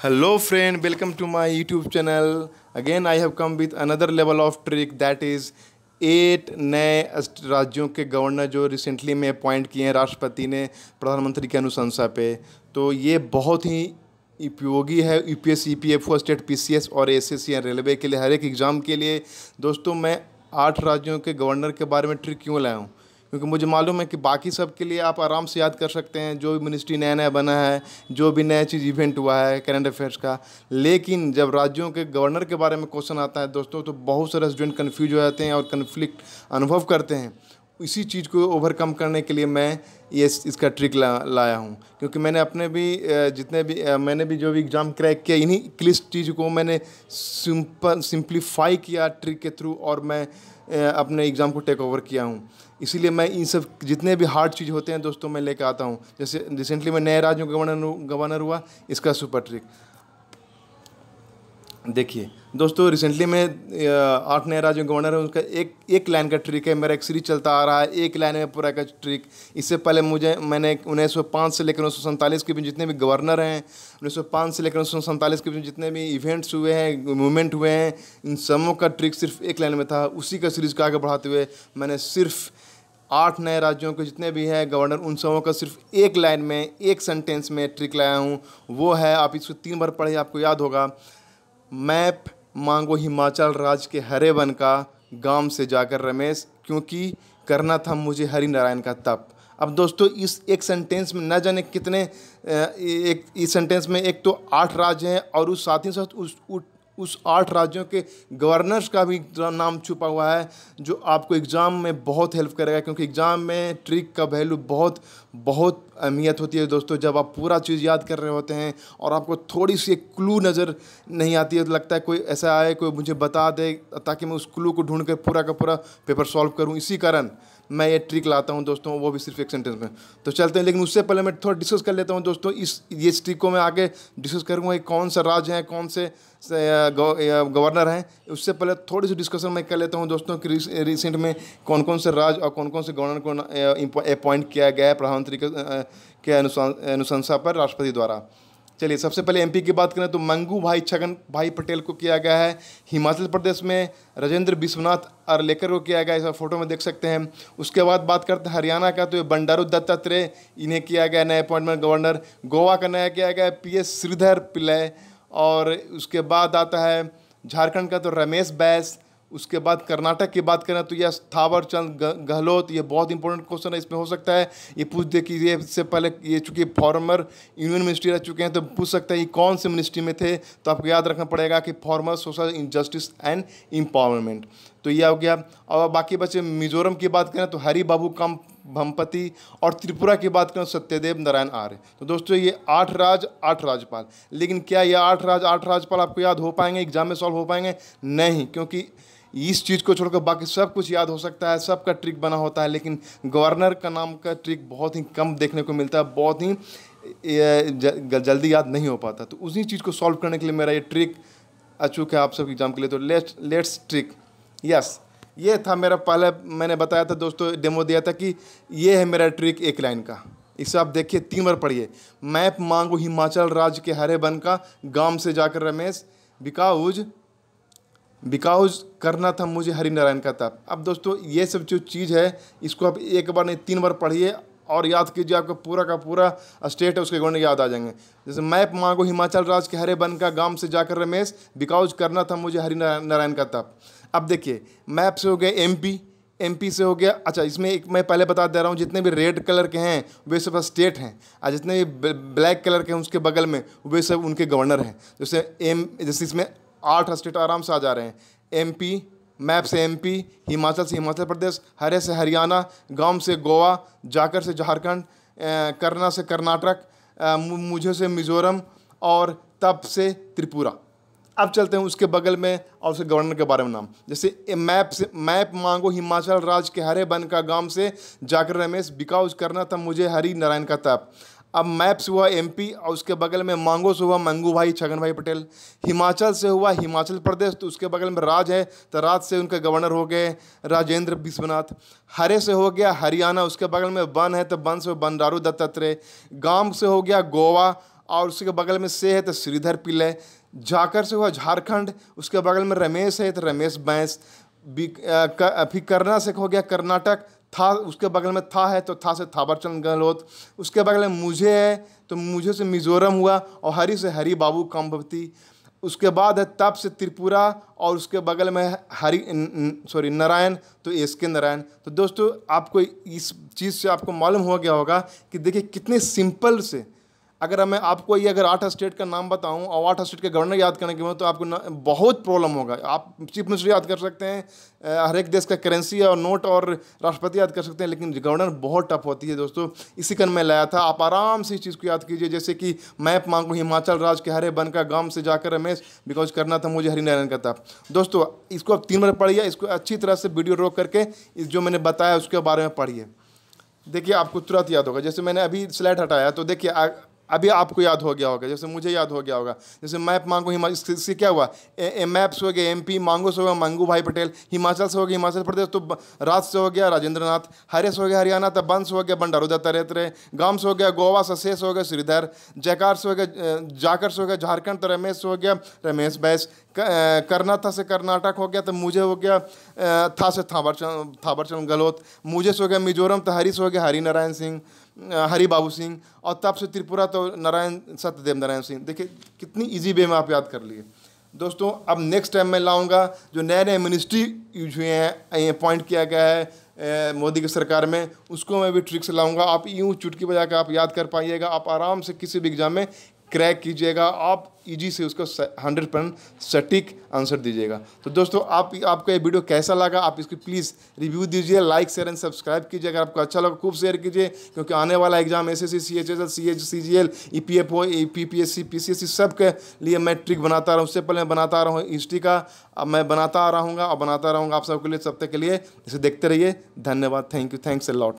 Hello friend, welcome to my YouTube channel. Again I have come with another level of trick that is 8 नए राज्यों के governor जो recently में appoint किए हैं राष्ट्रपति ने प्रधानमंत्री की अनुशंसा पे। तो ये बहुत ही उपयोगी है यूपीएससी, ईपीएफओ, स्टेट पीसीएस और एसएससी या रेलवे के लिए, हर एक एग्ज़ाम के लिए। दोस्तों मैं 8 राज्यों के गवर्नर के बारे में ट्रिक क्यों लाया हूँ, क्योंकि मुझे मालूम है कि बाकी सब के लिए आप आराम से याद कर सकते हैं, जो भी मिनिस्ट्री नया नया बना है, जो भी नया चीज़ इवेंट हुआ है करंट अफेयर्स का। लेकिन जब राज्यों के गवर्नर के बारे में क्वेश्चन आता है दोस्तों, तो बहुत सारे स्टूडेंट कन्फ्यूज हो जाते हैं और कन्फ्लिक्ट अनुभव करते हैं। इसी चीज़ को ओवरकम करने के लिए मैं ये इसका ट्रिक लाया हूँ, क्योंकि मैंने अपने भी मैंने भी जो भी एग्ज़ाम क्रैक किया, इन्हीं क्लिष्ट चीज़ को मैंने सिंप्लीफाई किया ट्रिक के थ्रू, और मैं अपने एग्ज़ाम को टेक ओवर किया हूँ। इसीलिए मैं इन सब जितने भी हार्ड चीज़ होते हैं दोस्तों मैं लेकर आता हूँ। जैसे रिसेंटली मैं नए राज्यों का गवर्नर हुआ, इसका सुपर ट्रिक देखिए। दोस्तों रिसेंटली में 8 नए राज्यों के गवर्नर है, उनका एक लाइन का ट्रिक है। मेरा एक सीरीज चलता आ रहा है एक लाइन में पूरा का ट्रिक। इससे पहले मैंने 1905 से लेकर 1947 के बीच जितने भी गवर्नर हैं, 1905 से लेकर 1947 के बीच जितने भी इवेंट्स हुए हैं, मूवमेंट हुए हैं, इन सबों का ट्रिक सिर्फ एक लाइन में था। उसी का सीरीज का आगे बढ़ाते हुए मैंने सिर्फ 8 नए राज्यों के जितने भी हैं गवर्नर, उन सबों का सिर्फ एक लाइन में, एक सेंटेंस में ट्रिक लाया हूँ। वो है, आप इसको 3 बार पढ़े, आपको याद होगा। मैप मांगो हिमाचल राज्य के हरे वन का, गांव से जाकर रमेश, क्योंकि करना था मुझे हरि नारायण का तप। अब दोस्तों इस एक सेंटेंस में न जाने कितने इस सेंटेंस में एक तो 8 राज्य हैं, और उस साथ ही साथ उस 8 राज्यों के गवर्नर्स का भी नाम छुपा हुआ है, जो आपको एग्ज़ाम में बहुत हेल्प करेगा। क्योंकि एग्ज़ाम में ट्रिक का वैल्यू बहुत बहुत अहमियत होती है दोस्तों। जब आप पूरा चीज़ याद कर रहे होते हैं और आपको थोड़ी सी एक क्लू नज़र नहीं आती है, तो लगता है कोई ऐसा आए, कोई मुझे बता दे, ताकि मैं उस क्लू को ढूंढ कर पूरा का पूरा पेपर सॉल्व करूं। इसी कारण मैं ये ट्रिक लाता हूं दोस्तों, वो भी सिर्फ एक सेंटेंस में। तो चलते हैं, लेकिन उससे पहले मैं थोड़ा डिस्कस कर लेता हूं दोस्तों। ये ट्रिक को मैं आगे डिस्कस करूँगा कि कौन सा राज्य है, कौन से गवर्नर हैं। उससे पहले थोड़ी सी डिस्कशन मैं कर लेता हूं दोस्तों कि रिसेंट में कौन कौन से राज्य और कौन कौन से गवर्नर को अपॉइंट किया गया है प्रधानमंत्री के अनुशंसा पर राष्ट्रपति द्वारा। चलिए सबसे पहले एमपी की बात करें तो मंगू भाई छगन भाई पटेल को किया गया है। हिमाचल प्रदेश में राजेंद्र विश्वनाथ अरलेकर को किया गया है, ऐसा फोटो में देख सकते हैं। उसके बाद बात करते हैं हरियाणा का, तो ये बंडारू दत्तात्रेय, इन्हें किया गया नया अपॉइंटमेंट गवर्नर। गोवा का नया किया गया है पीएस श्रीधर पिल्लई। और उसके बाद आता है झारखंड का, तो रमेश बैस। उसके बाद कर्नाटक की बात करें तो यह थावर चंद गहलोत। ये बहुत इंपॉर्टेंट क्वेश्चन है, इसमें हो सकता है ये पूछ दे कि ये इससे पहले ये चूँकि फॉर्मर यूनियन मिनिस्ट्री रह चुके हैं, तो पूछ सकता है ये कौन से मिनिस्ट्री में थे। तो आपको याद रखना पड़ेगा कि farmer social justice and empowerment. तो ये हो गया। और बाकी बचे मिजोरम की बात करें तो हरि बाबू कम भमपति, और त्रिपुरा की बात करें सत्यदेव नारायण आर्य। तो दोस्तों ये 8 राज्य 8 राज्यपाल। लेकिन क्या ये 8 राज्य 8 राज्यपाल आपको याद हो पाएंगे, एग्जाम में सॉल्व हो पाएंगे? नहीं, क्योंकि इस चीज़ को छोड़कर बाकी सब कुछ याद हो सकता है, सबका ट्रिक बना होता है, लेकिन गवर्नर का नाम का ट्रिक बहुत ही कम देखने को मिलता है, बहुत ही जल्दी याद नहीं हो पाता। तो उसी चीज़ को सॉल्व करने के लिए मेरा ये ट्रिक अचूक है आप सब एग्जाम के लिए। तो लेट्स ट्रिक। यस, ये था मेरा पहले मैंने बताया था दोस्तों, डेमो दिया था कि ये है मेरा ट्रिक एक लाइन का। इसे आप देखिए, 3 बार पढ़िए। मैप मांगो हिमाचल राज्य के हरे वन का, गांव से जाकर रमेश, बिकॉज करना था मुझे हरि नारायण का तप। अब दोस्तों ये सब जो चीज़ है, इसको आप एक बार नहीं 3 बार पढ़िए और याद कीजिए, आपका पूरा का पूरा स्टेट है उसके गवर्नर याद आ जाएंगे। जैसे मैप मांगो हिमाचल राज्य के हरे वन का, गांव से जाकर रमेश, बिकॉज करना था मुझे हरि नारायण का तप। अब देखिए, मैप से हो गया एमपी से हो गया। अच्छा, इसमें एक मैं पहले बता दे रहा हूँ, जितने भी रेड कलर के हैं वे सब स्टेट हैं, और जितने भी ब्लैक कलर के हैं उसके बगल में वे सब उनके गवर्नर हैं। जैसे इसमें 8 स्टेट आराम से आ जा रहे हैं। एमपी, मैप से एमपी, हिमाचल से हिमाचल प्रदेश, हरे से हरियाणा, गांव से गोवा, जाकर से झारखंड, करना से कर्नाटक, मुझे से मिजोरम, और तप से त्रिपुरा। अब चलते हैं उसके बगल में और उसके गवर्नर के बारे में नाम। जैसे मैप मांगो हिमाचल राज्य के हरे वन का, गांव से जाकर रमेश, बिकॉज करना था मुझे हरि नारायण का तप। अब मैप से हुआ एमपी, और उसके बगल में मांगो से हुआ मंगू भाई छगन भाई पटेल। हिमाचल से हुआ हिमाचल प्रदेश, तो उसके बगल में राज है, तो राज से उनके गवर्नर हो गए राजेंद्र विश्वनाथ। हरे से हो गया हरियाणा, उसके बगल में वन है, तो वन से बंडारू दत्तात्रेय। गांव से हो गया गोवा, और उसके बगल में से है तो श्रीधर पिल्लै। जाकर से हुआ झारखंड, उसके बगल में रमेश है तो रमेश बैस। फिर करना से हो गया कर्नाटक, था उसके बगल में था है तो था से थावरचंद गहलोत। उसके बगल में मुझे है तो मुझे से मिजोरम हुआ, और हरि से हरि बाबू काम्भवती। उसके बाद है तप से त्रिपुरा, और उसके बगल में है नारायण तो एस के नारायण। तो दोस्तों आपको इस चीज़ से आपको मालूम हो गया होगा कि देखिए कितने सिंपल से, अगर मैं आपको ये अगर 8 स्टेट का नाम बताऊं और 8 स्टेट के गवर्नर याद करने के बाद तो आपको बहुत प्रॉब्लम होगा। आप चीफ मिनिस्टर याद कर सकते हैं, हर एक देश का करेंसी और नोट और राष्ट्रपति याद कर सकते हैं, लेकिन गवर्नर बहुत टफ होती है दोस्तों। इसी कारण मैं लाया था, आप आराम से इस चीज़ को याद कीजिए। जैसे कि मैप मांगो हिमाचल राज्य के हरे बन का गांव से जाकर रमेश, बिकॉज करना था मुझे हरिनारायण का था। दोस्तों इसको आप 3 बार पढ़िए, इसको अच्छी तरह से वीडियो रोक करके इस जो मैंने बताया उसके बारे में पढ़िए। देखिए आपको तुरंत याद होगा। जैसे मैंने अभी स्लाइड हटाया तो देखिए अभी आपको याद हो गया होगा, जैसे मुझे याद हो गया होगा। जैसे मैप मांगो हिमाचल, इससे क्या हुआ, मैप्स हो गया एमपी, मांगो से हो गया मंगू भाई पटेल, हिमाचल से हो गया हिमाचल प्रदेश तो राज से हो गया राजेंद्र नाथ, हरे से हो गया हरियाणा तो बंस हो गया बंडारू दत्तात्रेय, गांव से हो गया गोवा, ससेस हो गया श्रीधर, जयकार से हो गया जाकर से हो गया झारखंड तो रमेश से हो गया रमेश बैस, करना था से कर्नाटक हो गया तो मुझे हो गया था से थावरचंद गहलोत, मुझे से हो गया मिजोरम तो हरी से हो गया हरिनारायण सिंह, हरि बाबू सिंह, और तब से त्रिपुरा तो नारायण सत्यदेव नारायण सिंह। देखिए कितनी इजी वे में आप याद कर लिए दोस्तों। अब नेक्स्ट टाइम मैं लाऊंगा जो नए नए मिनिस्ट्री यूज हुए हैं, अपॉइंट किया गया है मोदी की सरकार में, उसको मैं भी ट्रिक से लाऊंगा। आप यूँ चुटकी बजा कर आप याद कर पाइएगा, आप आराम से किसी भी एग्जाम में क्रैक कीजिएगा, आप इजी से उसको 100% सटीक आंसर दीजिएगा। तो दोस्तों आपको ये वीडियो कैसा लगा, आप इसकी प्लीज़ रिव्यू दीजिए, लाइक शेयर एंड सब्सक्राइब कीजिए। अगर आपको अच्छा लगा खूब शेयर कीजिए, क्योंकि आने वाला exam SSC, CHSL, CGL, EPFO, PPSC, PCSC सब के लिए मैं ट्रिक बनाता रहा हूँ। उससे पहले मैं बनाता रहा हूँ हिस्ट्री का, अब मैं बनाता रहूँगा और बनाता रहूँगा आप सबके लिए, सब तक के लिए। इसे देखते रहिए। धन्यवाद, thank you, thanks a lot.